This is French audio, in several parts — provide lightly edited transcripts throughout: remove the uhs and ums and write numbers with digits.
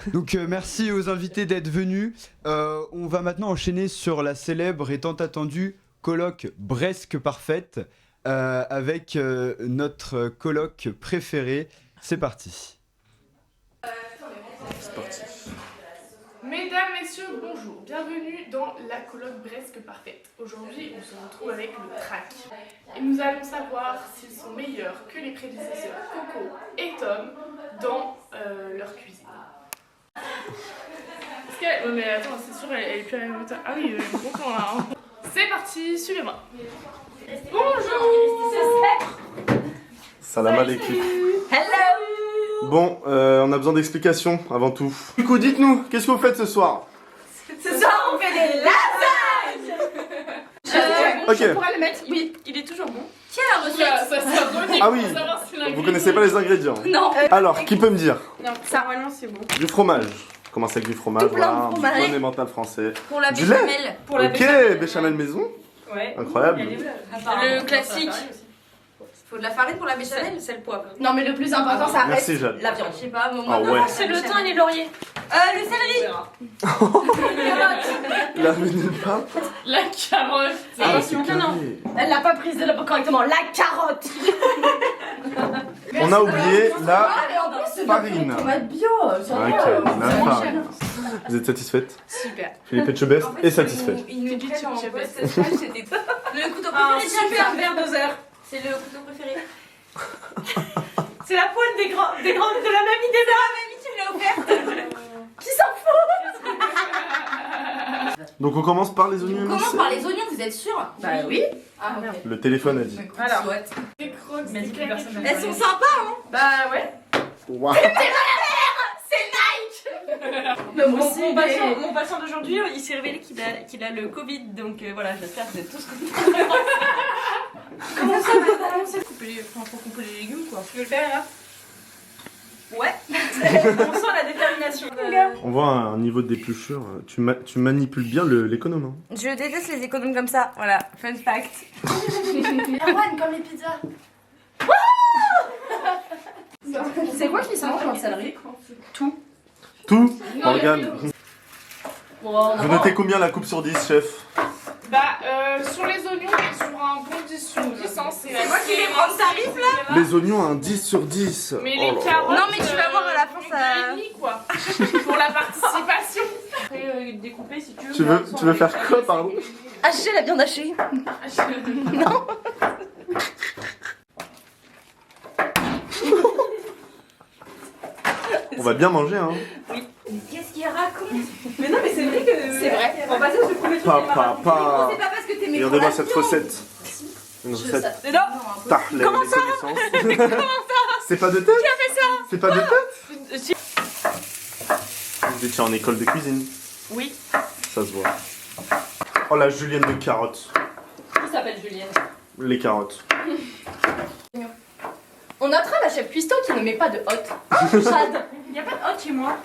Donc merci aux invités d'être venus. On va maintenant enchaîner sur la célèbre et tant attendue colloque Bresque Parfaite avec notre colloque préféré. C'est parti. C'est parti. Mesdames, messieurs, bonjour. Bienvenue dans la colloque Bresque Parfaite. Aujourd'hui, on se retrouve avec le track. Et nous allons savoir s'ils sont meilleurs que les prédécesseurs Coco et Tom dans leur cuisine. Est-ce qu'elle... Ouais, mais attends, c'est sûr, elle est plus à la même hauteur. Ah oui, je comprends là. Hein. C'est parti, suivez-moi. Bonjour. Salam alaikum. Hello. Bon, on a besoin d'explications avant tout. Du coup, dites-nous, qu'est-ce que vous faites ce soir? Ce soir, on fait des lasagnes. Ok. Je pourrais le mettre. Oui, il est toujours bon. Qui a la recette? Ça remet Ah oui. pour savoir si l'ingrédient- Vous connaissez pas les ingrédients? Non. Alors, qui peut me dire? Non, ça, normalement, c'est bon. Du fromage. Commence avec du fromage, Tout plein de voilà, fromage. du bon émental français. Pour la Du lait. béchamel. Pour la Ok, béchamel maison. Ouais. Incroyable. Le classique. Faut de la farine pour la béchamel, c'est le poivre. Non mais le plus important ça reste Merci Jade. La viande, je sais pas. Ah ouais. C'est le thym et les lauriers. Le céleri. La nulle part. La carotte. Ah, c'est non, non. carré. Elle l'a pas prise correctement, la carotte. On a oublié la Et en plus c'est farine. de tomate bio, ça Ok, va, la c'est farine. Vous êtes satisfaite? Super. Philippe Etchebest est satisfait. Ils nous prennent en YouTube, poste stage, c'était le couteau préféré de Jasper. vers 2 heures. C'est le couteau préféré. C'est la poêle des grands de la mamie des Mamie, tu me l'as offerte. qui s'en fout. Donc on commence par les oignons On commence émincés. par les oignons, vous êtes sûr? Bah oui. Ah, ok. Le téléphone a dit. Alors, Des crocs, Mais des plus personne claques. n'a elles sont sympas, hein? Bah ouais. Waouh. Mon patient d'aujourd'hui, il s'est révélé qu'il a le Covid, donc voilà, j'espère que vous êtes tous contents. Comment ça, madame? Faut couper les légumes, quoi. Tu veux le faire, là? Ouais. On sent la détermination. On voit un niveau de dépluchure. Tu manipules bien l'économe. Hein. Je déteste les économes comme ça. Voilà, fun fact. Erwan, comme les pizzas. C'est quoi qui se mange en céleri? Tout, Morgane. Vous notez combien la coupe sur 10, chef? Bah sur les oignons, et sur un bon 10 sur 10, hein, c'est Moi qui vais prendre tarif là. Les oignons, un 10 sur 10. Mais Oh les là là. carottes. Non, mais tu vas voir à la fin, ça- 2,5 quoi. Pour la participation. Après, découper si tu veux. Tu veux faire quoi, pardon? Hacher la viande hachée. Non. On va bien manger, hein. Qu'est-ce qu'il raconte? Mais non, mais c'est vrai que. C'est vrai. On passait sur le premier truc. Pas. C'est pas parce que t'es mes Regardez-moi cette recette. Une recette. Tah, les connaissances. C'est pas de tête? Qui a fait ça? C'est pas de tête? Vous étiez en école de cuisine. Oui. Ça se voit. Oh la julienne de carottes. Qui s'appelle Julienne? Les carottes. On notera la chef cuistot qui ne met pas de hôte. Chad. Il n'y a pas de hôte chez moi.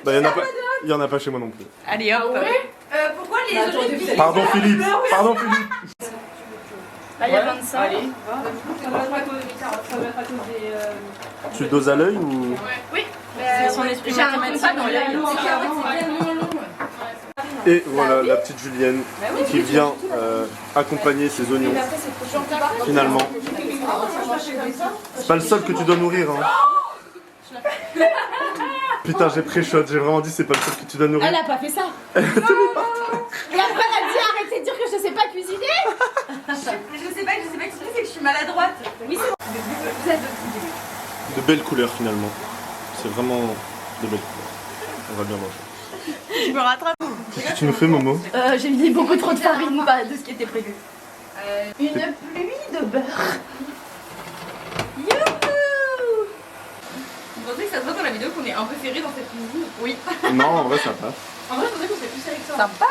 Bah y en a pas chez moi non plus. Allez hop. Pourquoi les Bah, attends, olives vous savez- Pardon Philippe. Pardon Philippe. Là, il y a 25. Allez. Ça doit être à cause des. Tu doses à l'œil ou? Oui. C'est son esprit J'ai un mathématique contact dans dans l'œil. les carottes, c'est tellement long. Et voilà la petite Julienne qui vient accompagner ses oignons. Finalement. C'est pas le seul que tu dois nourrir, hein. Putain, j'ai pré-shot, j'ai vraiment dit c'est pas le seul que tu dois nourrir. Elle a pas fait ça. Et après, elle a dit arrêtez de dire que je sais pas cuisiner. Je sais pas, c'est que je suis maladroite. Oui, c'est De belles couleurs finalement. C'est vraiment de belles couleurs. On va bien manger. Je me rattrape. Qu'est-ce que tu nous fais, Momo? J'ai mis beaucoup trop de farine, pas de ce qui était prévu. Une pluie de beurre. Youhou! Vous pensez que ça se voit dans la vidéo qu'on est un peu ferré dans cette cuisine? Oui. Non, en vrai, ça passe. En vrai, je pensais qu'on serait plus avec ça. Sympa!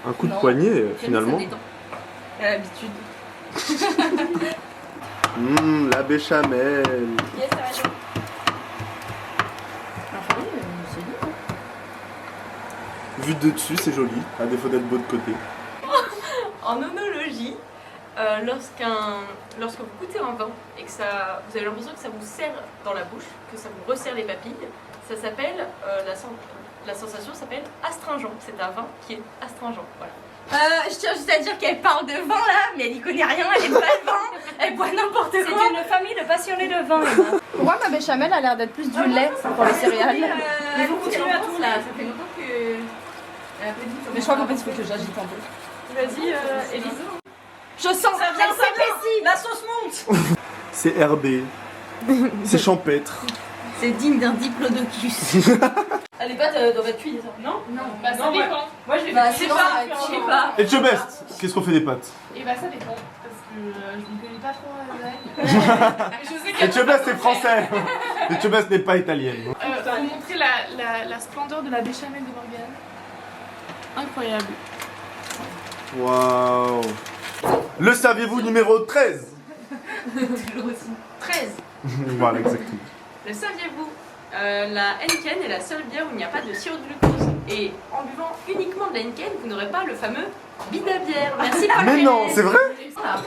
Un coup de poignet, finalement. L'habitude. La béchamel. Yes, ça va bien. Vu de dessus, c'est joli, à défaut d'être beau de côté. En onologie, lorsque vous goûtez un vin et que vous avez l'impression que ça vous serre dans la bouche, que ça vous resserre les papilles, ça s'appelle, la sensation s'appelle astringent. C'est un vin qui est astringent, voilà. Je tiens juste à dire qu'elle parle de vin là, mais elle y connaît rien, elle aime pas le vin, elle boit n'importe quoi. C'est une famille de passionnés de vin, Emma. Pourquoi ma béchamel a l'air d'être plus du lait pour les céréales? Mais vous continuez à tout là, ça fait longtemps que... Mais je crois qu'en fait il faut que j'agite un peu. Vas-y, Élise. Je sens ça vient, La sauce monte. C'est herbé. C'est champêtre. C'est digne d'un diplodocus. Les pâtes doivent être cuites, non? Non, bah ça dépend. Moi je les Bah, fais sinon, ça va être je sais chaud. pas. Et best, qu'est-ce qu'on fait des pâtes? Et bah ça dépend. Parce que je ne connais pas trop la lasagne. Je sais Et best c'est français. Et best n'est pas italienne. Pour montrer la splendeur de la béchamel de Morgane. Incroyable. Waouh. Le saviez-vous numéro 13? 13. Voilà, exactement. Le saviez-vous? La Heineken est la seule bière où il n'y a pas de sirop de glucose. Et en buvant uniquement de la Heineken, vous n'aurez pas le fameux bide à bière. Merci Paul. Mais non, c'est vrai? Voilà.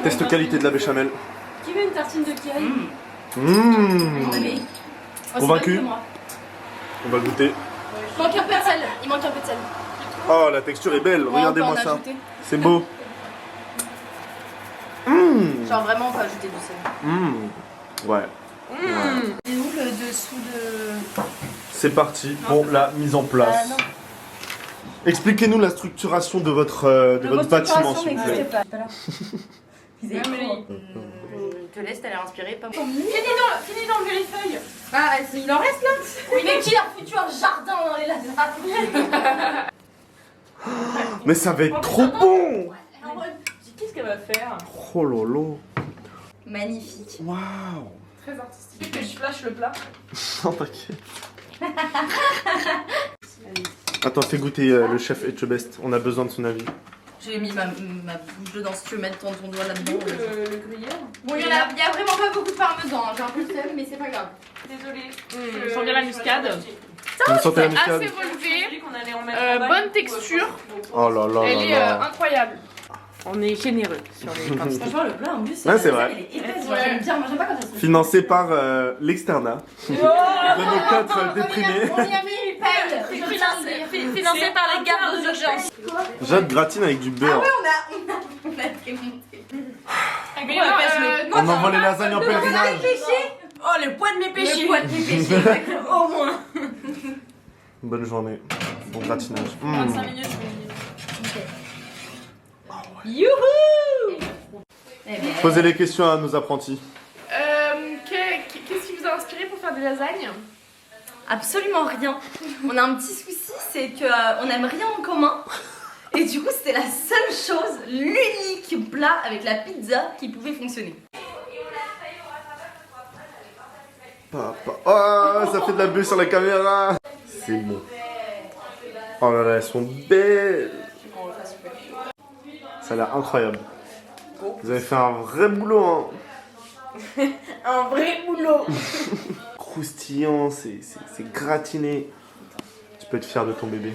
Test qualité de la béchamel. Qui veut une tartine de Kiaï? Mmh. Convaincu? On va le goûter. Il manque un peu de sel. Il manque un peu de sel. Oh, la texture est belle. Ouais, Regardez-moi on peut en ça. ajouter. C'est beau. Mmh. Genre vraiment on peut ajouter du sel. Mmh. Ouais. Et où le dessous de... C'est parti pour la mise en place. non. Expliquez-nous la structuration de votre bâtiment, s'il vous plaît. pas. Je te laisse t'aller inspirer, pas moi. Finis d'enlever les feuilles. Bah il en reste là. Oui mais qui a foutu un jardin dans les lasagnes? Mais ça va être trop bon. Qu'est-ce qu'elle va faire? Oh lolo. Magnifique. Waouh. Très artistique. Que je flash le plat. Non, t'inquiète. Attends, fais goûter le chef Etchebest. On a besoin de son avis. J'ai mis ma bouche dedans si tu veux mettre ton doigt là-dedans. Le gruyère. Bon il y a vraiment pas beaucoup de parmesan. J'ai un peu de sel mais c'est pas grave. Désolée. Je sens bien la muscade. Vous sentez la muscade? Assez relevé. Qu'on allait en mettre là-bas. Bonne texture. Oh là là Elle là est là. incroyable. On est généreux sur les quantités. Franchement, le plat en plus, Ouais, c'est vrai. elle est épaisse. Ouais. J'aime bien, moi j'aime pas quand ça se Financé par l'Externat. De nos 4 déprimés. On y a mis une pelle. Financé par les gardes d'urgence. Jade gratine avec du beurre. on a démonté. Mais non, On envoie les lasagnes en pèlerinage. Oh, le poids de mes péchés. Le poids de mes péchés, au moins. Bonne journée. Bon gratinage. 25 minutes, Youhou. Posez les questions à nos apprentis. qu'est-ce qui vous a inspiré pour faire des lasagnes? Absolument rien. On a un petit souci, c'est qu'on n'aime rien en commun. Et du coup, c'était la seule chose, l'unique plat avec la pizza qui pouvait fonctionner. Papa. Oh, ça fait de la bulle sur la caméra. C'est bon. Oh là là, elles sont belles. Ça a l'air incroyable. Vous avez fait un vrai boulot, hein. Un vrai boulot. Croustillant, c'est gratiné. Tu peux être fier de ton bébé.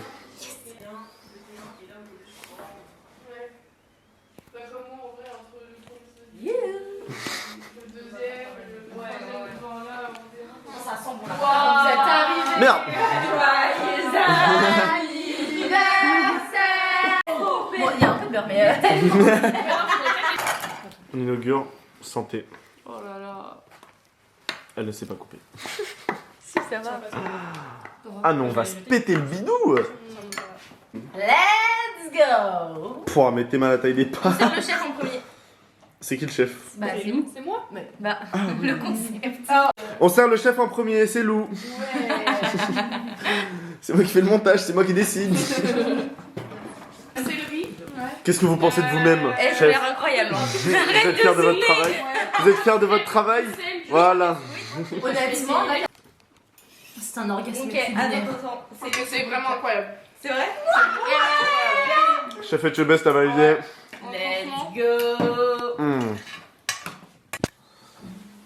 Ça sent bon. Vous êtes arrivés. Merde. Bon, il y a un peu de beurre, mais... On inaugure. Santé. Oh là là. Elle ne sait pas couper. Si, ça va. Ah non, on va se péter le bidou. Let's go. Pouah, mettez mal à la taille des pas. C'est le chef en premier. C'est qui le chef? Bah, c'est nous. C'est moi? Bah, le concept. On sert le chef en premier, c'est Lou. C'est moi qui fais le montage, c'est moi qui décide. Céleri. Qu'est-ce que vous pensez de vous-même, Elle a chef? l'air incroyable. Vous êtes fier de votre travail? Vous êtes fier de votre travail? Voilà. Honnêtement, là, c'est un orgasme. Ok, culinaire. attends. C'est vraiment incroyable. C'est vrai? Chef Etchebest a validé. Let's go.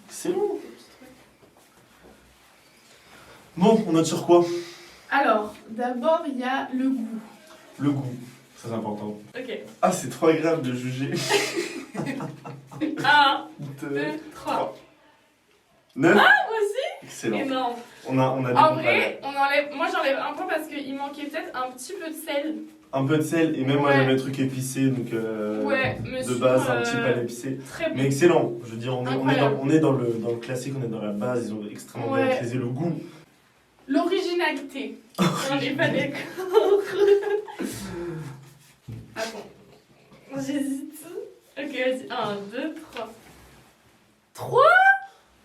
C'est bon. Bon, on note sur quoi? Alors, d'abord, il y a le goût. Le goût. Très important. Ok. Ah, c'est trop agréable de juger. 1, 2, 2, 3. 9. Ah, moi aussi. Excellent. Énorme. On a des En bons vrai, moi j'enlève un point parce qu'il manquait peut-être un petit peu de sel. un peu de sel et même moi Ouais. j'aime les trucs épicés donc Ouais, mais de sinon, base un petit peu épicé. Très bon. Mais excellent, je veux dire Incroyable. on est dans le classique, on est dans la base, ils ont extrêmement bien Ouais. maîtrisé le goût. L'originalité. On n'est pas d'accord. Attends. J'hésite. Ok, vas-y. 1, 2, 3. 3.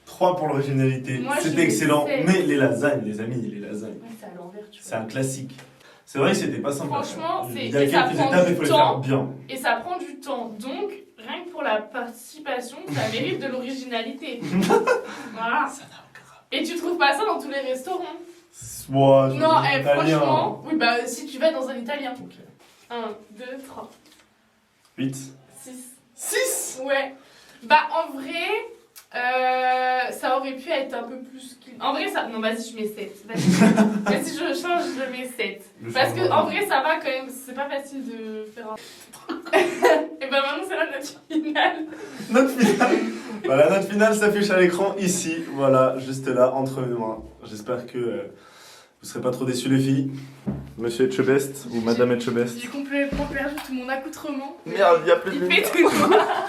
3 pour l'originalité, Moi, je c'était mets excellent. 7. Mais les lasagnes, les amis, les lasagnes, Ouais, c'est à l'envers, tu c'est vois. un classique. C'est vrai que c'était pas simple. à faire. Franchement, Il y a et ça quelques prend étapes, du il faut les temps. faire bien. Et ça prend du temps. Donc, rien que pour la participation, ça mérite de l'originalité. Voilà. Et tu trouves pas ça dans tous les restaurants? Ouais, Non, italien. franchement, oui, bah si tu vas dans un italien. Ok. 1, 2, 3, 8. 6. 6. Ouais. Bah en vrai, ça aurait pu être un peu plus. En vrai, ça. Non, vas-y, je mets 7. Vas-y, si je change, je mets 7. Parce que en vrai, ça va quand même. C'est pas facile de faire un. Et bah maintenant, c'est la note finale. Note finale. Voilà, note finale s'affiche à l'écran ici, voilà, juste là, entre mes mains. J'espère que vous serez pas trop déçus les filles. Monsieur Etchebest ou Madame Etchebest. J'ai complètement perdu tout mon accoutrement. Merde, il y a plus de Il fait lumière. tout noir.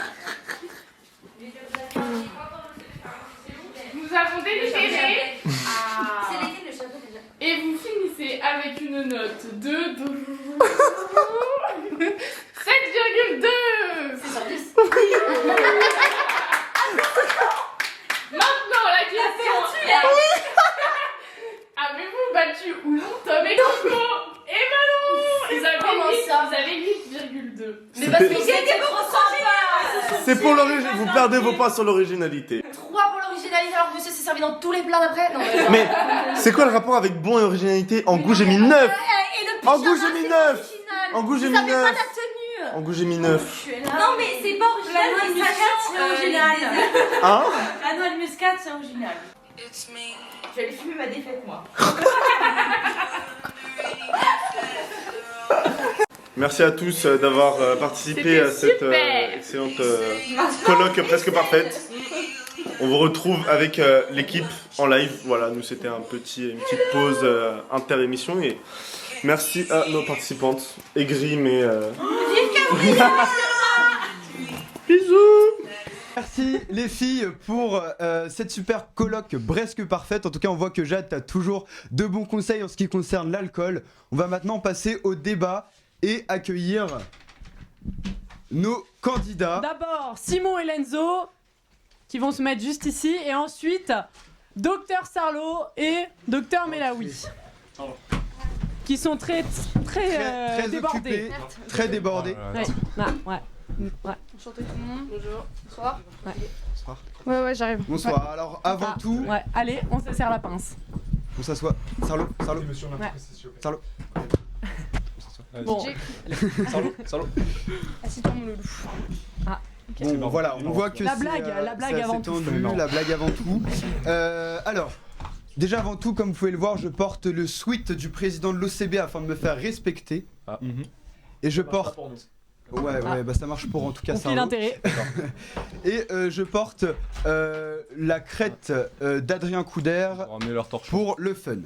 Nous avons délibéré. C'est lesquels le château déjà? Et vous finissez avec une note de 7,2. C'est sur 10. Maintenant la question est... Avez-vous battu ou non Tom et Coco? Et Manon Ils Comment ça? avaient 8,2. Mais parce que C'était- c'était beaucoup trop sympa. C'est pour l'originalité, vous perdez vos points sur l'originalité. 3 pour l'originalité alors que monsieur s'est servi dans tous les plats d'après. Non, Mais c'est quoi le rapport avec bon et originalité? En goût j'ai mis 9. Et le En pyjama, goût, j'ai mis c'est 9. original. En goût j'ai Vous mis avez pas 9. la tenue. En goût j'ai mis 9. Non mais c'est pas original. La noix de mais muscade, c'est original. Hein? La noix de muscade, c'est original. Je vais aller fumer ma défaite moi. Merci à tous d'avoir participé à cette super. excellente colloque presque parfaite. On vous retrouve avec l'équipe en live. Voilà, nous c'était une petite pause inter-émission et merci à nos participantes aigries mais bisous. Merci les filles pour cette super colloque presque parfaite. En tout cas, on voit que Jade, t'as toujours de bons conseils en ce qui concerne l'alcool. On va maintenant passer au débat et accueillir nos candidats. D'abord, Simon et Lenzo qui vont se mettre juste ici. Et ensuite, Docteur Sarlo et Docteur Melaoui. Qui sont très Très débordés. occupés, très débordés. Ouais. Ah, ouais. Ouais. Enchanté tout le monde. Bonjour. Bonsoir. Ouais. Ouais, j'arrive. Bonsoir. Alors avant Ah, tout, ouais. Allez, on se serre la pince. on s'assoit. Sarlo. Ouais. Sarlo. Bon, Assis-toi, mon loulou. Bon, voilà, on voit que La c'est, blague, la blague c'est avant assez tout. tendu, la blague avant tout. Alors, déjà avant tout, comme vous pouvez le voir, je porte le sweat du président de l'OCB afin de me faire respecter. Et je porte... Ouais, bah ça marche pour en tout cas conflit Sarlo. d'intérêt. Et je porte la crête d'Adrien Couder pour le fun.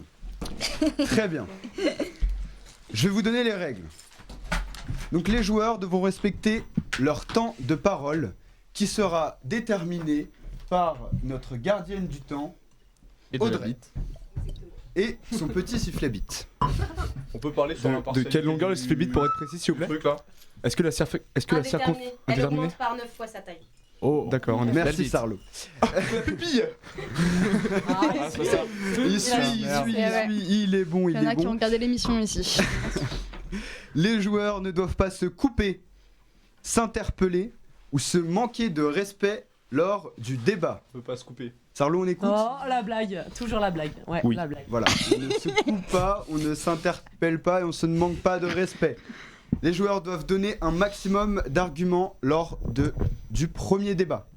Très bien. Je vais vous donner les règles. Donc les joueurs devront respecter leur temps de parole qui sera déterminé par notre gardienne du temps, Audrey, et son petit sifflet bite. On peut parler sur De quelle longueur le sifflet bite pour être précis, s'il vous plaît? truc là? Est-ce que la circo... Indéterminée. Elle Indéterminée. augmente par 9 fois sa taille. Oh, d'accord, on est Merci Sarlo. La pupille. c'est ça. Il est bon, il Il y en est a qui ont bon. regardé l'émission ici. Les joueurs ne doivent pas se couper, s'interpeller ou se manquer de respect lors du débat. On peut pas se couper. Sarlo, on écoute? Oh, la blague. Toujours la blague. Ouais, Oui. la blague. Voilà, on ne se coupe pas, on ne s'interpelle pas et on se ne manque pas de respect. Les joueurs doivent donner un maximum d'arguments lors du premier débat.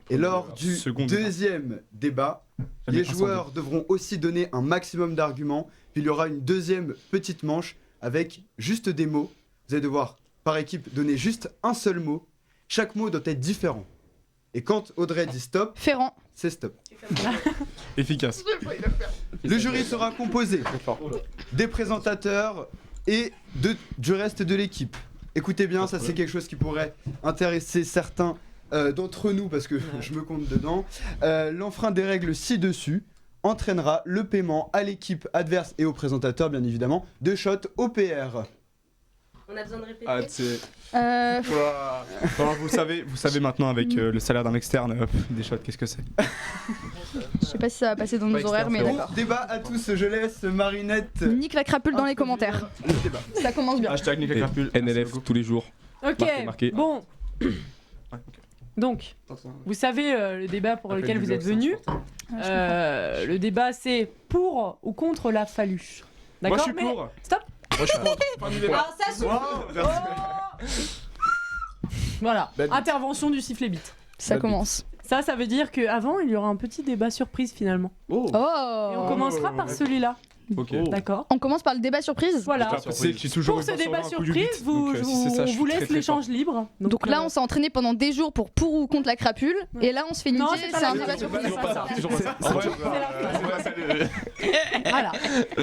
Et lors du Second débat. deuxième débat, les joueurs devront aussi donner un maximum d'arguments. Puis il y aura une deuxième petite manche avec juste des mots Vous allez devoir, par équipe, donner juste un seul mot. Chaque mot doit être différent. Et quand Audrey dit stop, Ferrand. c'est stop. Efficace. Le jury sera composé des présentateurs et du reste de l'équipe. Écoutez bien, ça c'est quelque chose qui pourrait intéresser certains d'entre nous parce que je me compte dedans. L'enfreint des règles ci-dessus entraînera le paiement à l'équipe adverse et au présentateur bien évidemment de shots OPR. On a besoin de répéter. Ah, c'est. Euh, Bon, vous savez maintenant avec le salaire d'un externe, des shots, qu'est-ce que c'est? je sais pas si ça va passer dans nos horaires, mais Bon, d'accord. débat à tous, je laisse Marinette. Nique la crapule dans les commentaires. Le débat. Ça commence bien. Hashtag Nick Crapule. NLF tous les jours. Ok, Marqué. bon. Donc, vous savez le débat pour lequel vous êtes venus. Le débat c'est pour ou contre la phaluche. Moi D'accord, je suis mais- pour. Stop. Moi je suis contre. Fin du débat. Alors ça se Voilà, Belle. intervention du sifflet bite. Ça commence. Ça veut dire qu'avant, il y aura un petit débat surprise finalement. Oh. Et on commencera par celui-là. Ok. D'accord. On commence par le débat surprise. Voilà. C'est que je suis toujours Pour ce une débat personne, un coup du surprise, beat, vous, donc, je si c'est ça, je suis vous très, laisse très l'échange libre. Donc là, on s'est entraîné pendant des jours pour ou contre la crapule. Et là, on se fait Non, niquer. c'est pas C'est la un même débat chose. surprise. C'est pas ça. Toujours pas ça. Voilà.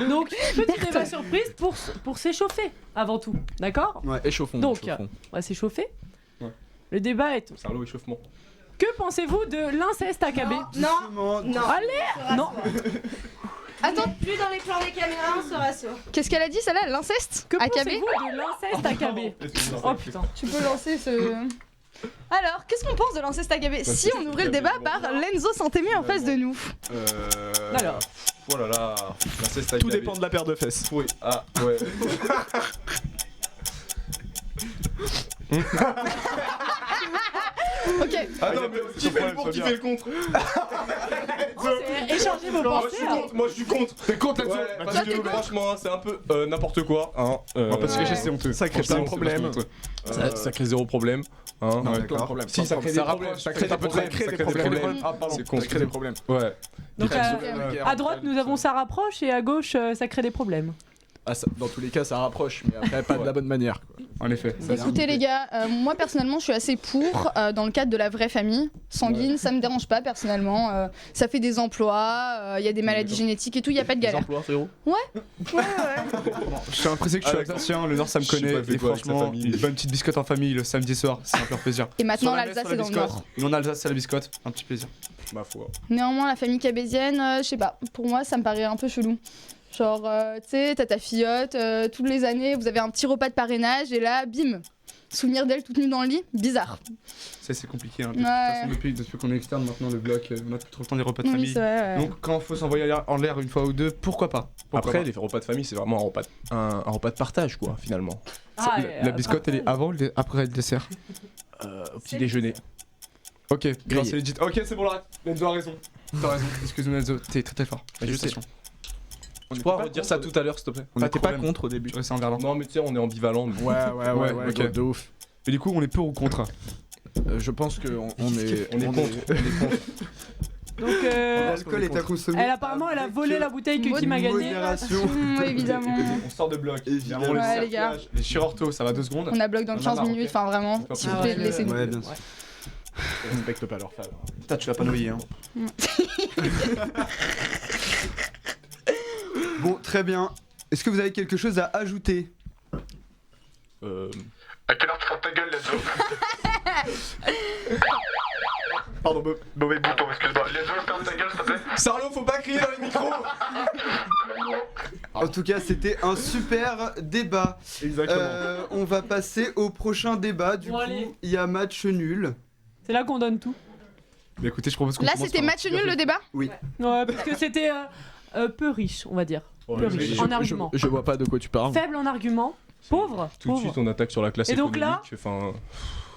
Donc, petit débat surprise pour s'échauffer avant tout. D'accord? Échauffons. Donc, on va s'échauffer. Ouais. Le débat est C'est un lot échauffement. que pensez-vous de l'inceste AKB? Justement, Allez. Non. Attends, plus dans les plans des caméras, on se rassure. qu'est-ce qu'elle a dit, celle-là? L'inceste Que AKB? pensez-vous de l'inceste AKB? Oh putain. Tu peux lancer ce. Alors, qu'est-ce qu'on pense de l'incest AKB? Si on ouvrait le débat par Lenzo Santémé en face de nous. Alors. Oh là là. L'inceste Tout dépend de la paire de fesses. Oui. Ah ouais. Ok. Ah non mais qui fait le pour, qui fait le contre? Échangez vos pensées. alors. Moi je suis contre. T'es contre là-dessus? Ouais, parce que franchement c'est un peu n'importe quoi. Hein. On va pas se cacher, c'est honteux. Ça crée pas de problème. Ça crée zéro problème. Hein. Non, Ouais. plein de problèmes. Si, ça crée des problèmes. Ça crée des problèmes. Ça crée des problèmes. Ah, pardon. C'est con. Ça crée des problèmes. Ouais. Donc, à droite, nous avons ça rapproche et à gauche, ça crée des problèmes. Ah, ça, dans tous les cas, ça rapproche, mais après, pas de la bonne manière. Quoi. En effet. Écoutez les gars, moi personnellement je suis assez pour dans le cadre de la vraie famille sanguine, ça me dérange pas personnellement, ça fait des emplois, il y a des maladies génétiques et tout, il y a pas de galère. Emploi, frérot. Je suis impressionné que je suis alsacien, le Nord ça me Je sais connaît, pas, et fait quoi avec sa franchement, famille. une bonne petite biscotte en famille le samedi soir, c'est un pur plaisir. Et maintenant Sur la messe, l'Alsace sur est la dans le biscotte. Nord. Non, l'Alsace c'est la biscotte, un petit plaisir. Ma foi. Néanmoins la famille cabésienne, je sais pas, pour moi ça me paraît un peu chelou. Genre, tu sais, t'as ta fillotte, toutes les années vous avez un petit repas de parrainage et là, bim, souvenir d'elle toute nue dans le lit, bizarre. C'est compliqué, hein. De Ouais. toute façon, depuis qu'on est externe maintenant, le bloc, on a plus trop le temps des repas de Oui, famille. c'est vrai. Donc quand faut s'envoyer en l'air une fois ou deux, pourquoi pas? Après, les repas de famille, c'est vraiment un repas de partage, quoi, finalement. Ah, La biscotte, elle est avant ou après le dessert? Au petit déjeuner. Ok, grâce à Legit. Ok, c'est bon, là. Lenzo a raison. T'as raison. Excuse-moi, Lenzo, t'es très très fort. Je sais. Félicitations. Tu pourras redire ça tout à l'heure, s'il te plaît. On T'es pas contre au début. Je restais en verlan. Non, mais tu sais, on est ambivalent. nous. Ouais, ok. de ouf. Et du coup, on est pour ou contre? Je pense qu'on est. On est contre. Donc, L'alcool est à consommer. elle apparemment, elle a volé la bouteille que Maud- Kim a gagnée. Modération. Évidemment. On sort de bloc. Évidemment. Le Ouais, les gars. cerclage, les chirurtos, ça va 2 secondes. On a bloc dans On en a 15 marre, minutes, ok. enfin vraiment, s'il vous plaît, laissez-nous. Ouais, bien sûr. Ils respectent pas leurs femmes. Putain, tu vas pas noyer, hein. Bon, très bien. Est-ce que vous avez quelque chose à ajouter? À quelle heure tu fermes ta gueule, Lenzo? Pardon, mauvais bouton, excuse-moi. Lenzo, ferme ta gueule, s'il te plaît. Sarlo, faut pas crier dans les micros. En tout cas, c'était un super débat. Exactement. On va passer au prochain débat. Du Bon, coup, allez. il y a match nul. C'est là qu'on donne tout. Mais écoutez, je propose qu'on Là commence c'était par un match petit nul le débat? Ouais, parce que c'était peu riche, on va dire. Peu riche en arguments. Je vois pas de quoi tu parles. Faible en arguments, pauvre. Tout de suite, on attaque sur la classe Et donc là- économique. Enfin,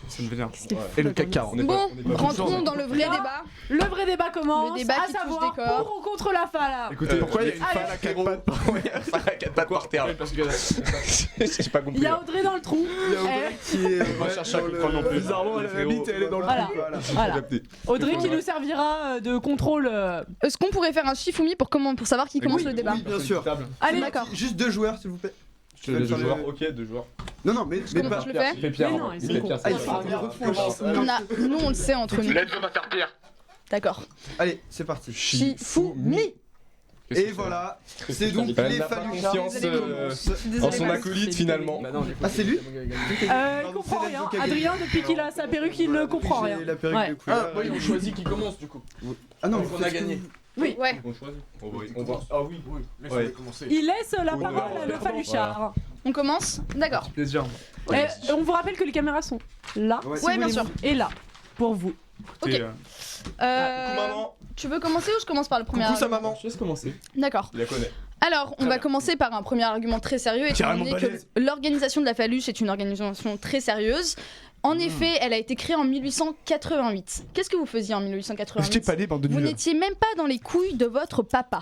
Ça me vénère. Et le CAC 40. Bon, on est pas rentrons dans le vrai Là, débat. Le vrai débat commence, Le débat à qui touche savoir des corps. pour ou contre la FALA. Écoutez, Pourquoi il y a une Allez. fan à 4 pattes? Ça a 4 pattes par terre. Parce que J'ai pas Il compris. y a Audrey dans le trou. Il y a Audrey qui est. On va chercher à comprendre non plus. Bizarrement, elle a la bite et elle est dans le Voilà. trou. Voilà. Capté. Audrey qui nous servira de contrôle. Est-ce qu'on pourrait faire un Shifumi pour savoir qui commence le débat? Oui, bien sûr. Allez, D'accord. Juste 2 joueurs, s'il vous plaît. Deux joueurs, ok, 2 joueurs. Non, mais Comment pas. je le fais? Il fait pire. Mais non, il ils fait sont pire. Ah, il faut Nous, on le sait entre nous. Let's go va faire pire. D'accord. Allez, c'est parti. Shifumi. Et voilà, c'est donc Elle les n'a pas Faluchards. confiance en Désolée. son acolyte finalement. Ah, c'est lui Il comprend rien. Adrien, depuis qu'il a sa perruque, il ne comprend rien. J'ai la perruque Ouais. de couleur. Ah, oui, on choisit qui commence du coup. Ah non, Donc on a gagné. Oui, ouais. On choisit. On va. Ah oui, laisse-le commencer. Il laisse la Oui, parole oui, à le oui. Faluchard. On commence? D'accord. Plaisir. Et on vous rappelle que les caméras sont là. Ouais. si Ouais, vous bien voulez, sûr. Et là, pour vous. Ok. Écoutez, Euh, Maman. tu veux commencer ou je commence par le premier Coucou sa argument? maman. Je laisse commencer. D'accord. Il la connaît. Alors, on va commencer par un premier argument très sérieux, étant Carrément donné que balèze. l'organisation de la Faluche est une organisation très sérieuse. En effet, elle a été créée en 1888. Qu'est-ce que vous faisiez en 1888? J'étais pas né, bande de Vous nuls. n'étiez même pas dans les couilles de votre papa.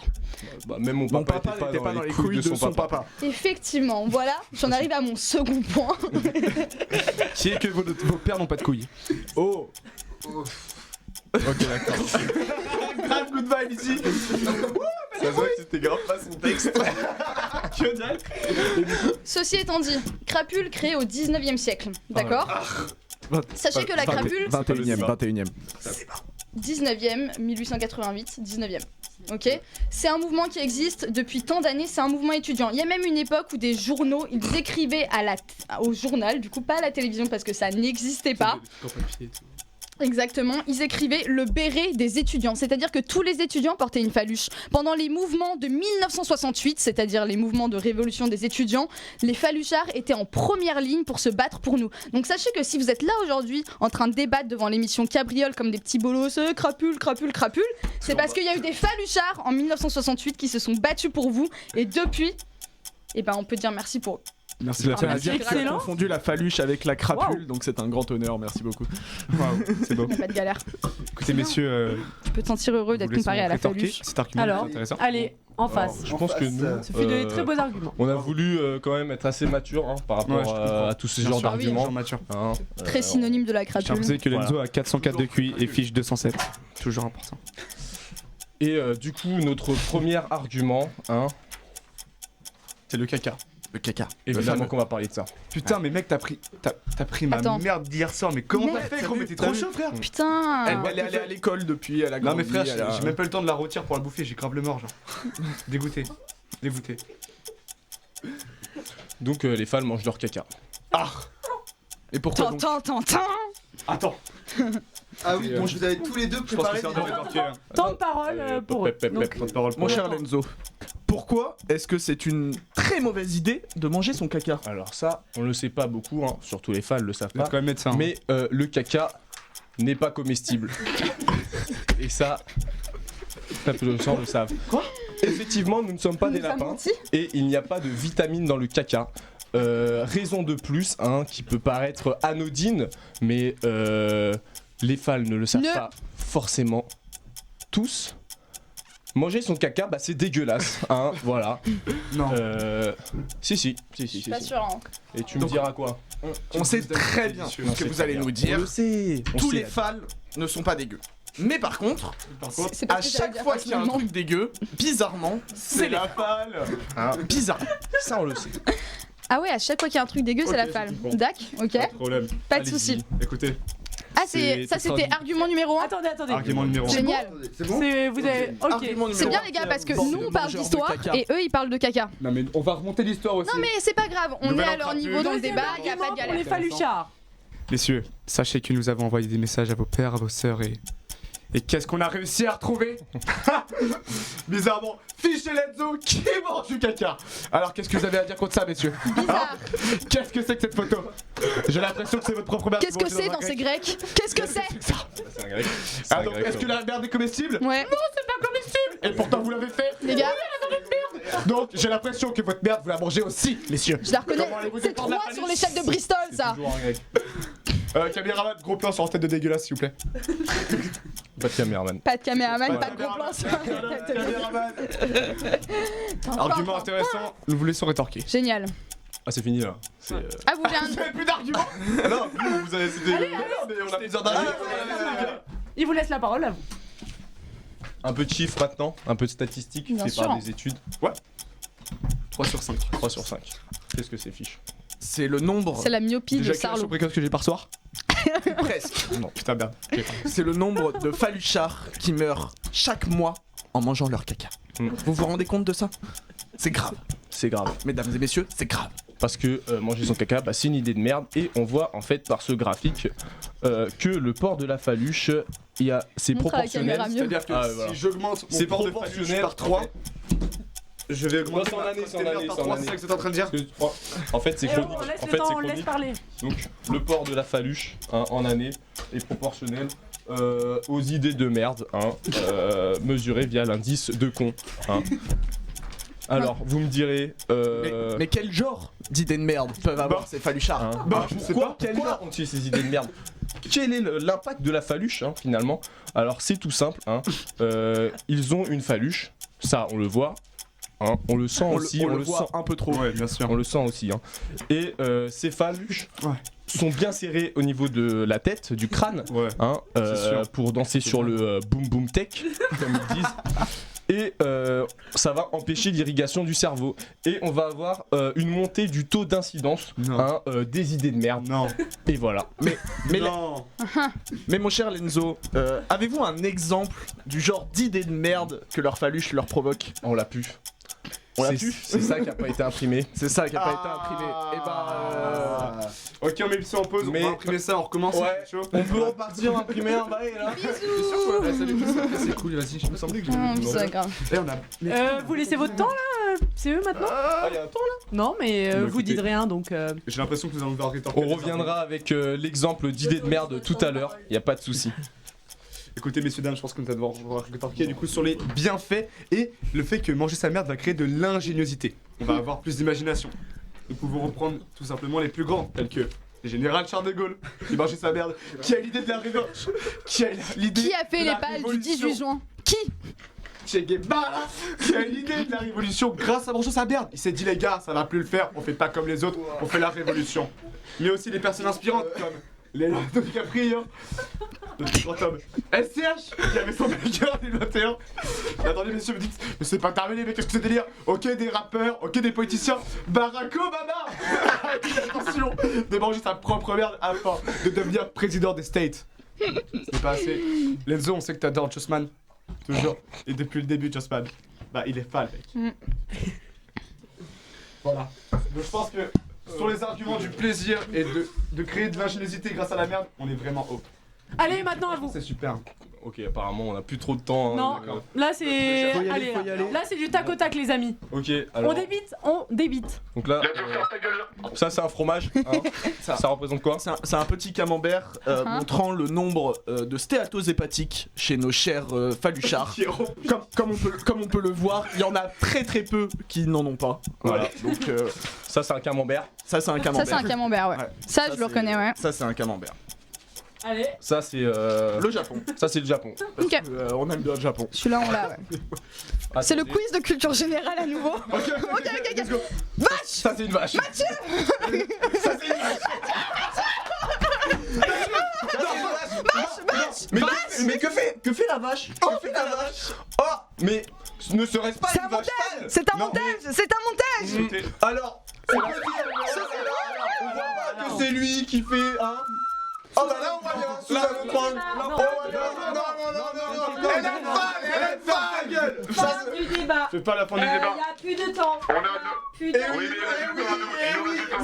Bah, même mon Mon papa papa était n'était pas dans les couilles de son papa. Effectivement, voilà, j'en arrive à mon second point. Qui est que vos pères n'ont pas de couilles. Oh. Ok, d'accord. Grave good vibe ici. Ça se voit que c'était grave pas son texte. Que dalle. Ceci étant dit, crapule créée au 19e siècle, d'accord? Sachez que la crapule, 21ème. 19e, 1888, 19e. Ok, c'est un mouvement qui existe depuis tant d'années, c'est un mouvement étudiant. Il y a même une époque où des journaux, ils écrivaient au journal, du coup pas à la télévision parce que ça n'existait pas. Exactement, ils écrivaient le béret des étudiants, c'est-à-dire que tous les étudiants portaient une faluche. Pendant les mouvements de 1968, c'est-à-dire les mouvements de révolution des étudiants, les faluchards étaient en première ligne pour se battre pour nous. Donc sachez que si vous êtes là aujourd'hui en train de débattre devant l'émission Cabriole comme des petits bolos, crapule, c'est parce qu'il y a eu des faluchards en 1968 qui se sont battus pour vous et depuis, eh ben on peut dire merci pour eux. Merci Ah, de la faire. merci. Tu as Excellent. confondu la faluche avec la crapule, Wow. donc c'est un grand honneur, merci beaucoup. Waouh, c'est beau. Y a pas de galère. Écoutez, messieurs, Tu peux te sentir heureux d'être vous laissons comparé à la rétorquer. faluche. Cet argument Alors, est intéressant. allez, en face. Je pense que nous, Ça fait de très beaux arguments. on a voulu quand même être assez mature par Ouais, rapport je comprends. à tous ces Bien genres sûr, d'arguments. Jean Mathieu. Hein, Très synonyme de la Je tiens à crapule. préciser que Lenzo Voilà. a 404 de QI et fiche 207. Toujours important. Et du coup, notre premier argument, C'est le caca. Le caca. évidemment qu'on va parler de ça. Putain, mais mec, t'as pris ma Attends. merde d'hier soir. Mais comment t'as Merde, fait, gros? Mais t'es trop chaud, frère. Putain. Elle est allée à l'école depuis, elle a Non, mais grandi, frère, elle a- j'ai même pas le temps de la rôtir pour la bouffer. J'ai grave le mort, genre. Dégoûté. Dégoûté. Donc les fans mangent leur caca. Et pourquoi donc Attends. Ah oui, Et, bon, je vous avais tous les deux Je pense que préparé. c'est un de rétorquer. Temps de parole pour eux. Donc, Temps de parole pour Mon eux. cher Lenzo, pourquoi est-ce que c'est une très mauvaise idée de manger son caca? Alors ça, on le sait pas beaucoup, surtout les fans le savent Vous êtes pas. quand même médecin. hein. Mais le caca n'est pas comestible. Et ça peu de gens le savent. Quoi? Effectivement, nous ne sommes pas des Nous avons lapins menti. et il n'y a pas de vitamines dans le caca. Raison de plus, qui peut paraître anodine, mais les fans ne le savent pas forcément tous. Manger son caca, bah c'est dégueulasse, voilà. Non. Si. Pas sûr, hein. Et tu me diras quoi? On sait très bien ce que vous allez nous dire. On le sait. Tous les fans ne sont pas dégueux. Mais par contre, C'est pas à ce que j'allais chaque dire, fois qu'il y a un personnellement. truc dégueu, bizarrement, c'est la falle. Bizarre. Ça, on le sait. Ah ouais, à chaque fois qu'il y a un truc dégueu, c'est la falle. Dac, ok. Problème. Pas de Allez-y. soucis. Écoutez. Ah, ça c'était argument numéro 1. Attendez. Argument numéro 1. Génial. C'est bon? Vous avez. Ok. Argument C'est numéro bien un. les gars parce que Bande nous de on parle mangeurs de d'histoire caca. et eux ils parlent de caca. Non, mais on va remonter l'histoire aussi. Non mais c'est pas grave, on Nouvel est à leur encrapu. niveau dans le Deuxième débat, y a pas argument de pour les galère. faluchards. Messieurs, sachez que nous avons envoyé des messages à vos pères, à vos sœurs et qu'est-ce qu'on a réussi à retrouver? Bizarrement, fiche Lenzo qui mange du caca. Alors qu'est-ce que vous avez à dire contre ça, messieurs? Bizarre. Qu'est-ce que c'est que cette photo? J'ai l'impression que c'est votre propre merde. Qu'est-ce que c'est dans ces grecs? Qu'est-ce que c'est? C'est un grec. Ah donc est-ce que la merde est comestible? Ouais. Non, c'est pas comestible. Et pourtant vous l'avez fait. Les gars, Donc j'ai l'impression que votre merde vous la mangez aussi, messieurs. je la reconnais. Comment allez-vous C'est défendre 3 la sur l'échelle de Bristol ça. Toujours un grec. Caméraman, gros plan sur la tête de dégueulasse s'il vous plaît. Pas de caméraman. Pas de caméraman, Ouais. pas de gros plan sur la tête de Caméraman. Argument intéressant, nous vous laissons rétorquer. Génial. Ah, c'est fini là. Ah vous j'ai un... Vous avez plus d'arguments? Non, vous avez c'était. Mais on a plusieurs d'arguments. Il vous laisse la parole à vous. Un peu de chiffres maintenant, un peu de statistiques Bien fait sûr. par des études. 3 sur 5. 3 sur 5. Qu'est-ce que c'est fiche? c'est le nombre. C'est la myopie Déjà de quelle ration Sarlo. précoce que j'ai par soir? Presque. Non, putain, merde. Ok. C'est le nombre de faluchards qui meurent chaque mois en mangeant leur caca. Vous vous rendez compte de ça? C'est grave. C'est grave. Mesdames et messieurs, c'est grave. Parce que manger son caca, bah, c'est une idée de merde. Et on voit en fait par ce graphique que le port de la faluche, c'est Montre à la proportionnel. caméra mieux. C'est-à-dire que voilà. si j'augmente mon C'est port de proportionnel faluche par 3, je vais augmenter c'est en ma année, c'est en postérieure année, par c'est en 3, c'est année. ça que tu es en train de dire? En fait, c'est Et chronique. on laisse En le fait, temps, c'est on laisse chronique. parler. Donc, le port de la faluche en année est proportionnel aux idées de merde, mesurées via l'indice de con. Alors, vous me direz. Mais quel genre d'idées de merde peuvent avoir ces faluchards? Je sais Pourquoi, pas. Quel pourquoi ont-ils ces idées de merde? Quel est l'impact de la faluche finalement? Alors, c'est tout simple. Ils ont une faluche, ça on le voit. On le sent aussi, on le voit un peu trop. Ouais, bien sûr. on le sent aussi. Et ces faluches sont bien serrées au niveau de la tête, du crâne, Ouais. sûr. pour danser sur le boom boom tech, comme ils disent. Et ça va empêcher l'irrigation du cerveau. Et on va avoir une montée du taux d'incidence des idées de merde. Non. Et voilà. Mais, Non. mais mon cher Lenzo, avez-vous un exemple du genre d'idées de merde que leur faluche leur provoque? On l'a pu. C'est ça qui a pas été imprimé. C'est ça qui a pas été imprimé. Et bah. Ok, on met ça en pause, Mais- on va imprimer ça, on recommence. Ouais. c'est chaud. On peut repartir imprimer un bail là. C'est cool, vas-y, je me semblais que Non, je c'est grave. Eh, on a. Vous laissez votre temps là? C'est eux maintenant? Ah, y a un temps là. Non, mais Bah, vous écoutez. dites rien donc. J'ai l'impression que nous allons devoir rétorquer. On reviendra avec l'exemple d'idées de merde tout à l'heure. Y a pas de souci. Écoutez, messieurs, dames, je pense que nous allons devoir rétorquer du coup sur les bienfaits et le fait que manger sa merde va créer de l'ingéniosité. On va avoir plus d'imagination. Nous pouvons reprendre tout simplement les plus grands, tels que le général Charles de Gaulle, qui mangeait sa merde, qui a l'idée de la révolution, qui a l'idée Qui a fait de les la balles du révolution. 18 juin? Qui? Che Guevara, qui a l'idée de la révolution grâce à manger sa merde. Il s'est dit, les gars, ça va plus le faire, on fait pas comme les autres, on fait la révolution. Mais aussi des personnes inspirantes comme Leonardo DiCaprio, le plus grand homme, SCH, qui avait son banger en 2021. Et attendez, messieurs, vous dites, mais c'est pas terminé, mais qu'est-ce que c'est délire? Ok, des rappeurs, ok, des politiciens, Barack Obama attention, de manger sa propre merde afin de devenir président des States. C'est pas assez. Lenzo, on sait que t'adores Jossman. Toujours. Et depuis le début, Jossman. Bah, il est fan, mec. Voilà. Donc, je pense que sur les arguments du plaisir et de créer de l'ingéniosité grâce à la merde, on est vraiment haut. Allez, maintenant à vous. C'est super. Ok, apparemment on a plus trop de temps. Non, là c'est. Faut y aller, Allez, faut y aller. là c'est du tac au tac, les amis. Ok, alors. On débite. Donc là, ça c'est un fromage. Ça représente quoi? C'est un petit camembert montrant le nombre de stéatoses hépatiques chez nos chers faluchards. Comme on peut le voir, il y en a très peu qui n'en ont pas. Voilà. Donc ça c'est un camembert. ça c'est un Ça, camembert. c'est un camembert, ouais. Ouais. Ça, je c'est- le reconnais, ouais. Ça c'est un camembert. Allez. Ça c'est Le Japon. ça c'est le Japon. Ok. On aime bien le Japon. Celui-là, on l'a, ouais. C'est le quiz de culture générale à nouveau. Ok. Vache! Ça c'est une vache. Mathieu! Mais que fait la vache? Que fait la vache? Oh, mais ne serait-ce pas C'est une un vache montage! sale? C'est un Non, montage! C'est un montage! Alors, on voit pas que c'est lui qui fait un. Oh bah là on voit bien, Suzanne le troll. Non, elle est folle, gueule. Fin du débat. Fais pas la fin du Il débat. y a plus de temps. Plus de temps.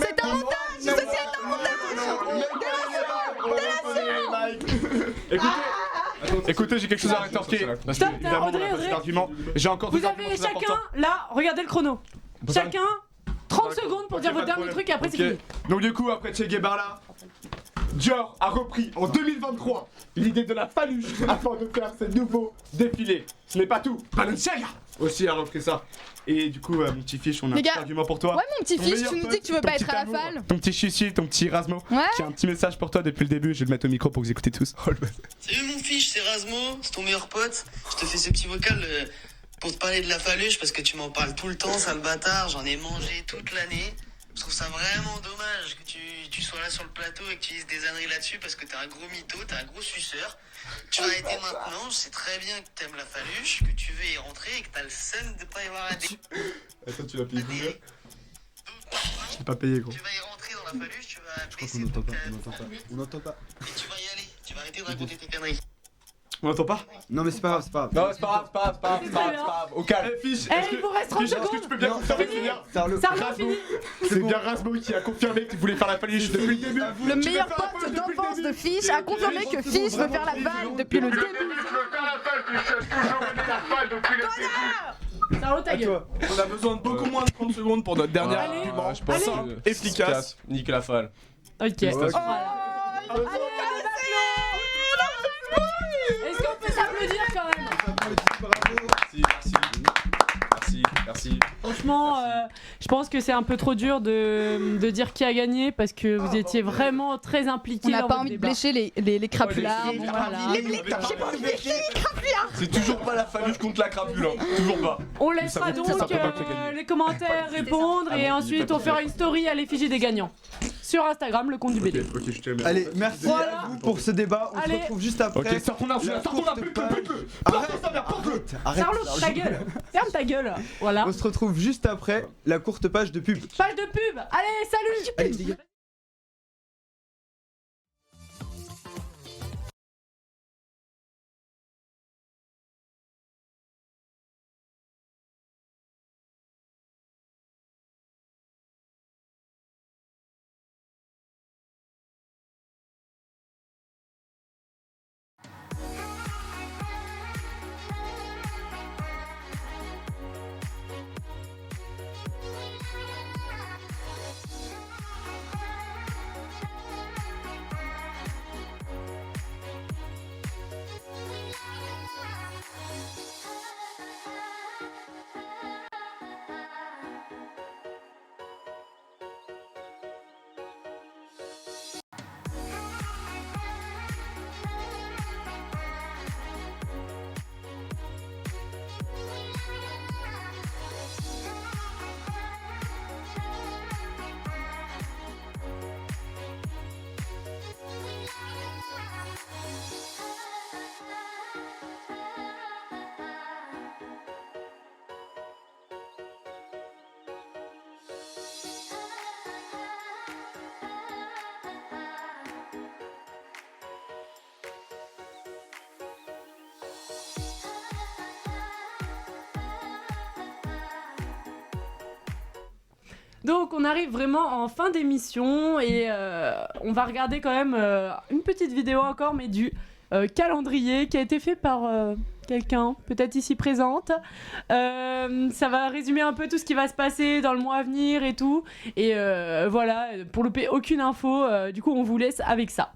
C'est un montage! Ceci est un montage! Écoutez, j'ai quelque chose à rétorquer. Parce que, Stop, évidemment, Audrey, on a pas Audrey. cet argument. J'ai encore Vous deux arguments avez plus importants. chacun, là, regardez le chrono. Chacun 30 secondes pour dire Ok, votre pas de dernier problème. truc et après Ok. c'est fini. Donc du coup, après Che Guevara, Dior a repris en 2023 l'idée de la faluche afin de faire ses nouveaux défilés. Ce n'est pas tout, Balenciaga aussi a repris ça. Et du coup, mon petit fiche, on a Les un petit gars, argument pour toi. Ouais, mon petit Ton fils, meilleur tu nous pote, dis que tu veux ton pas petit être à la amour, falle? Ton petit chichi, ton petit Erasmo. Ouais. J'ai un petit message pour toi depuis le début, je vais le mettre au micro pour que vous écoutez tous. Salut mon fiche, c'est Rasmo, c'est ton meilleur pote. Je te fais ce petit vocal pour te parler de la faluche parce que tu m'en parles tout le temps, sale bâtard. J'en ai mangé toute l'année. Je trouve ça vraiment dommage que tu sois là sur le plateau et que tu dises des âneries là-dessus parce que t'es un gros mytho, t'es un gros suceur. Tu vas arrêter maintenant, je sais très bien que t'aimes la faluche, que tu veux y rentrer et que t'as le seum de pas y avoir un Attends, tu l'as payé combien? Je l'ai pas payé, gros. Tu vas y rentrer faluche, tu vas Je crois baisser qu'on n'entend ton pas, câble. on n'entend pas. On n'entend pas. Et tu vas y aller, tu vas arrêter de raconter tes conneries. On m'entend pas? Non mais c'est pas grave, c'est pas grave. Non, c'est pas grave. Au calme. Fiche, Eh, il vous reste 30 Fiche, est-ce que secondes. tu peux bien Non, confirmer fini. c'est bien Sarlo. Sarlo, Rasmo, fini. c'est bien Rasmo qui a confirmé qu'il voulait faire la faluche depuis le début. Le meilleur pote d'enfance de Fiche a confirmé que Fiche veut faire la balle depuis le début. Sarlo, ta À gueule. toi. On a besoin de beaucoup moins de 30 secondes pour notre dernier Allez. argument. Je pense Simple, que efficace. Nique la falle. Ok. Félicitations. Allez, est-ce qu'on peut s'applaudir quand même? Merci. Franchement, je pense que c'est un peu trop dur de dire qui a gagné parce que vous étiez vraiment très impliqués. On n'a dans pas votre envie de débat. blécher les crapulards. Bon, voilà. C'est toujours pas la faluche contre la crapule, hein. Toujours pas. On laissera ça donc peut pas qui a gagné. les commentaires répondre Ah et bon, ensuite on fera une story à l'effigie des gagnants sur Instagram, le compte du BD. Ok, je te remercie. Allez, merci Voilà. à vous pour ce débat. On Allez. se retrouve juste après. Ok, sortons la La sortons la courte pub, page. pub. Arrête, Charlotte, ta gueule, ferme ta gueule. Voilà. On se retrouve juste après la courte page de pub. Page de pub. Allez, salut. Allez, les gars. Donc on arrive vraiment en fin d'émission et on va regarder quand même une petite vidéo encore, mais du calendrier qui a été fait par quelqu'un, peut-être ici présente. Ça va résumer un peu tout ce qui va se passer dans le mois à venir et tout. Et voilà, pour louper aucune info, du coup on vous laisse avec ça.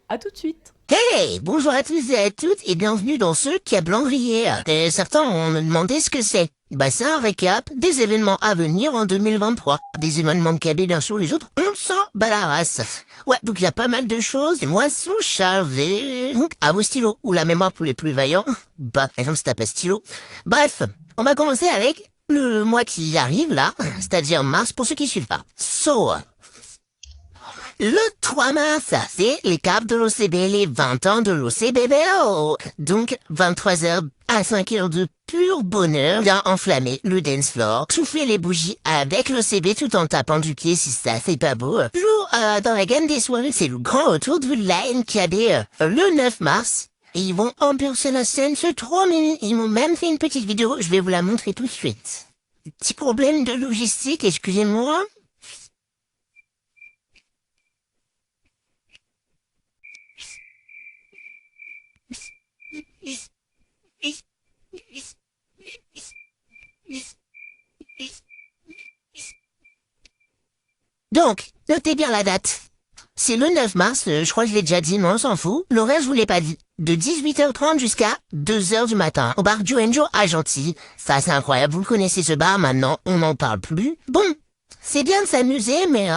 À tout de suite. Hey, bonjour à tous et à toutes et bienvenue dans ce calendrier. Certains vont me demander ce que c'est. Bah c'est un récap des événements à venir en 2023. Des événements calés d'un sur les autres, on s'en bat la race. Ouais, donc il y a pas mal de choses et moi sont chargés. Donc à vos stylos, ou la mémoire pour les plus vaillants. Bah, par exemple, c'est tape à stylo. Bref, on va commencer avec le mois qui arrive là, c'est-à-dire mars pour ceux qui suivent pas. Le 3 mars, c'est les caps de l'OCB, les 20 ans de l'OCBBO. Donc, 23h à 5h de pur bonheur, bien enflammer le dance floor, souffler les bougies avec l'OCB tout en tapant du pied si ça c'est pas beau. Toujours dans la gamme des soirées, c'est le grand retour de Line KB le 9 mars. Et ils vont ambiancer la scène sur 3 minutes. Ils m'ont même fait une petite vidéo, je vais vous la montrer tout de suite. Petit problème de logistique, excusez-moi. Donc, notez bien la date. C'est le 9 mars, je crois que je l'ai déjà dit, mais on s'en fout. L'horaire, je vous l'ai pas dit. De 18h30 jusqu'à 2h du matin, au bar Joe & Joe à Gentilly. Ça, c'est incroyable, vous le connaissez ce bar, maintenant, on n'en parle plus. Bon, c'est bien de s'amuser, mais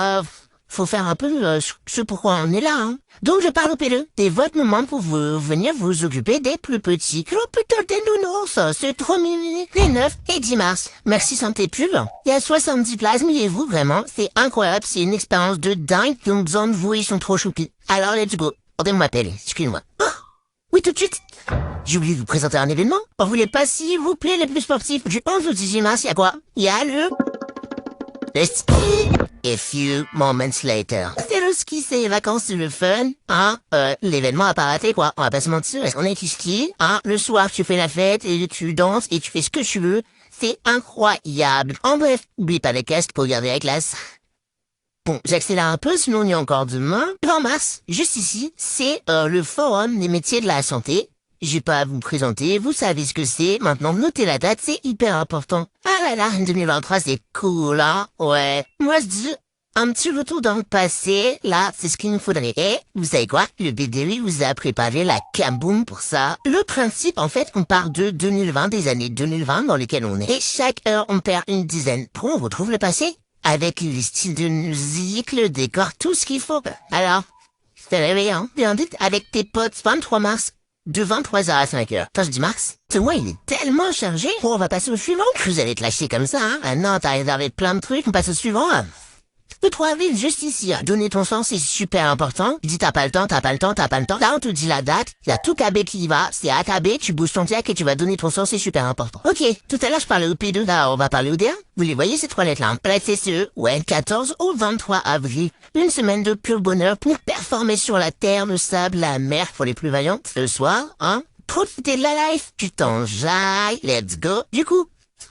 faut faire un peu ce pourquoi on est là, hein. Donc je parle au PE, c'est votre moment pour vous venir vous occuper des plus petits. Oh putain, des nounours, c'est trop mimi. Les 9 et 10 mars. Merci Santé Pub. Il y a 70 places, mouillez-vous, vraiment, c'est incroyable, c'est une expérience de dingue, donc besoin de vous, ils sont trop choupis. Alors let's go. Attendez-moi appeler, excusez-moi. Oh, oui, tout de suite. J'ai oublié de vous présenter un événement. On voulait pas, s'il vous plaît, les plus sportifs. Du 11 au 18 mars, il y a quoi? Il y a le ski. A few moments later. C'est le ski, c'est les vacances, c'est le fun. Hein? L'événement a pas raté, quoi. On va pas se mentir. On est qui ski. Hein? Le soir, tu fais la fête et tu danses et tu fais ce que tu veux. C'est incroyable. En bref, oublie pas les casques pour garder la classe. Bon, j'accélère un peu, sinon on y est encore demain. 20 mars, juste ici, c'est le forum des métiers de la santé. J'ai pas à vous présenter, vous savez ce que c'est. Maintenant, notez la date, c'est hyper important. Ah là là, 2023, c'est cool, hein? Ouais. Moi, je dis, un petit retour dans le passé, là, c'est ce qu'il nous faudrait. Et, vous savez quoi? Le BDW vous a préparé la kaboom pour ça. Le principe, en fait, on part de 2020, des années 2020 dans lesquelles on est. Et chaque heure, on perd une dizaine. Pour on retrouve le passé. Avec les styles de musique, le décor, tout ce qu'il faut. Alors, c'est réveillant. Bien vite, avec tes potes, 23 mars. De 23h à 5h. Quand je dis Max, ce mois il est tellement chargé. Bon, on va passer au suivant. Vous allez te lâcher comme ça, hein. Ah non, t'as réservé plein de trucs, on passe au suivant. Le 3 avril, juste ici, hein. Donner ton sens, c'est super important. Dis t'as pas le temps. Là, on te dit la date. Il y a tout KB qui y va. C'est à KB, tu bouges ton jack et tu vas donner ton sens, c'est super important. Ok, tout à l'heure, je parlais au P2. Là, on va parler au D1. Vous les voyez, ces 3 lettres-là? La CCE, ouais, 14 au 23 avril. Une semaine de pur bonheur pour performer sur la terre, le sable, la mer pour les plus vaillants. Le soir, hein? Profiter de la life. Tu t'enjailles. Let's go. Du coup,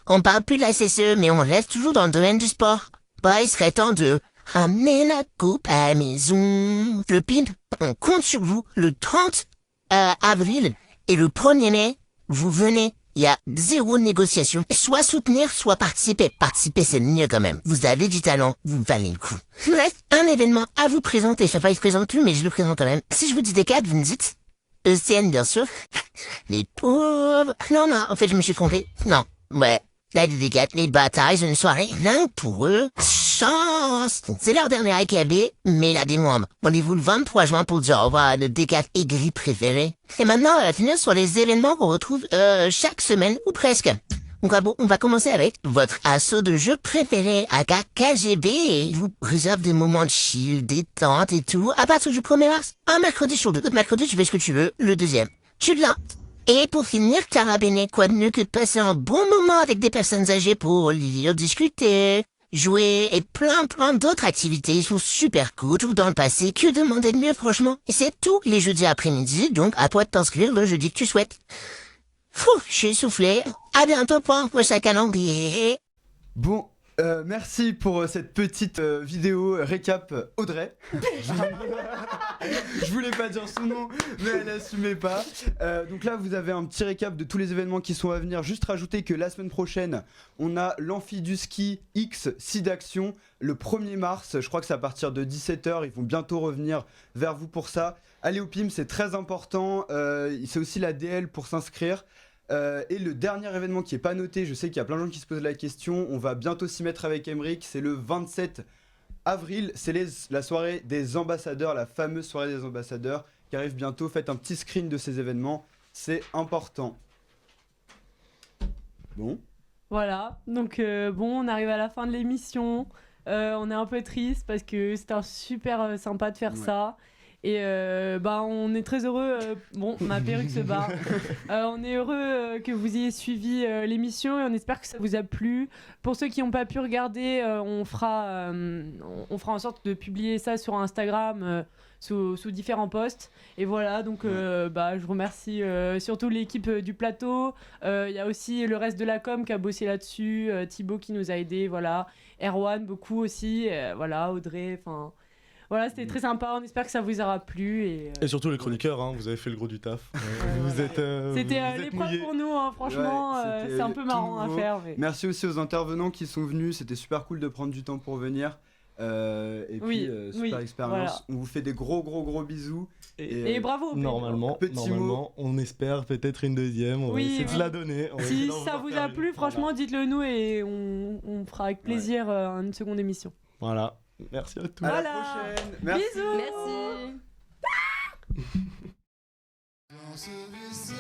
on parle plus de la CCE, mais on reste toujours dans le domaine du sport. Bah, il serait temps de ramener la coupe à la maison. Le pin, on compte sur vous le 30 avril et le 1er mai, vous venez. Il y a 0 négociation. Soit soutenir, soit participer. Participer, c'est mieux quand même. Vous avez du talent, vous valez le coup. Bref, un événement à vous présenter. Je sais pas, il se présente plus, mais je le présente quand même. Si je vous dis des cadres, vous me dites ECN, bien sûr. Les pauvres. Non, en fait, je me suis trompé. Non. Ouais. La dédicate, les batailles, une soirée, rien que pour eux. Chance! C'est leur dernier AKB, mais la des membres. Rendez-vous le 23 juin pour dire au revoir à le D4 aigri préféré. Et maintenant, on va finir sur les événements qu'on retrouve chaque semaine, ou presque. Donc on va commencer avec votre assaut de jeu préféré, aka KGB, et il vous réserve des moments de chill, détente et tout, à partir du 1er mars. Un mercredi sur 2. L'autre mercredi, tu fais ce que tu veux. Le deuxième, tu l'as. Et pour finir, carabiner, quoi de mieux que de passer un bon moment avec des personnes âgées pour lire, discuter, jouer et plein d'autres activités. Ils sont super cool, tout dans le passé. Que demander de mieux, franchement? Et c'est tous les jeudis après-midi, donc à toi de t'inscrire le jeudi que tu souhaites. Fou, je suis essoufflé. À bientôt pour un prochain calendrier. Bon, merci pour cette petite vidéo récap Audrey. Je voulais pas dire son nom, mais elle assumait pas. Donc là, vous avez un petit récap de tous les événements qui sont à venir. Juste rajouter que la semaine prochaine, on a l'Amphi du Ski X SIDAction le 1er mars. Je crois que c'est à partir de 17h. Ils vont bientôt revenir vers vous pour ça. Allez au PIM, c'est très important. C'est aussi la DL pour s'inscrire. Et le dernier événement qui est pas noté, je sais qu'il y a plein de gens qui se posent la question, on va bientôt s'y mettre avec Emric, c'est le 27 avril, c'est la soirée des ambassadeurs, la fameuse soirée des ambassadeurs qui arrive bientôt. Faites un petit screen de ces événements, c'est important. Bon. Voilà, donc on arrive à la fin de l'émission, on est un peu triste parce que c'était super sympa de faire ça. Et on est très heureux, ma perruque se barre, on est heureux que vous ayez suivi l'émission et on espère que ça vous a plu. Pour ceux qui n'ont pas pu regarder, on fera en sorte de publier ça sur Instagram sous différents posts. Et voilà, donc je remercie surtout l'équipe du plateau, il y a aussi le reste de la com qui a bossé là-dessus, Thibaut qui nous a aidés, voilà, Erwan beaucoup aussi, Audrey, enfin... Voilà, c'était très sympa, on espère que ça vous aura plu. Et surtout les chroniqueurs, hein, vous avez fait le gros du taf. C'était l'épreuve pour nous, hein, franchement, c'est un peu marrant à faire. Mais... Merci aussi aux intervenants qui sont venus, c'était super cool de prendre du temps pour venir. Super expérience. Voilà. On vous fait des gros bisous. Et bravo. Normalement, on espère peut-être une deuxième. On va essayer de la donner. Si ça vous a plu, franchement, dites-le nous et on fera avec plaisir une seconde émission. Voilà. Merci à tous. À la prochaine. Merci. Bisous. Merci.